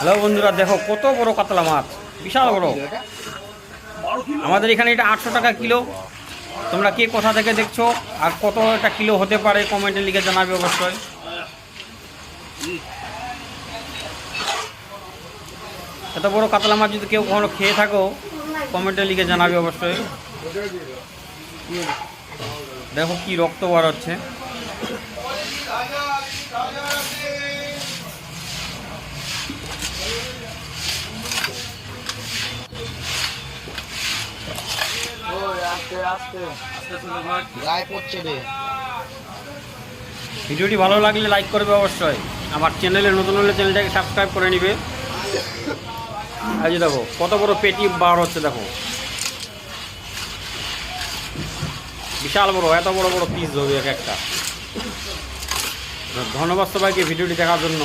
Hello বন্ধুরা, দেখো কত বড় কাতলা মাছ, বিশাল বড়। আমাদের এখানে এটা 800 টাকা কিলো। তোমরা কে কোথা থেকে দেখছো আর কত এটা কিলো হতে পারে কমেন্টে লিখে জানাবে অবশ্যই। এত বড় কাতলা মাছ যদি কেউ কখনো খেয়ে থাকো কমেন্টে লিখে জানাবে অবশ্যই। দেখো কি রক্ত বার হচ্ছে। ভিডিওটি ভালো লাগলে লাইক করবে অবশ্যই। আমার চ্যানেলে নতুন হলে চ্যানেলটাকে সাবস্ক্রাইব করে নিবে। এই যে দেখো কত বড় পেটি বার হচ্ছে, দেখো বিশাল বড়, এত বড় বড় পিস ধরবে এক একটা। ধন্যবাদ সবাইকে ভিডিওটি দেখার জন্য।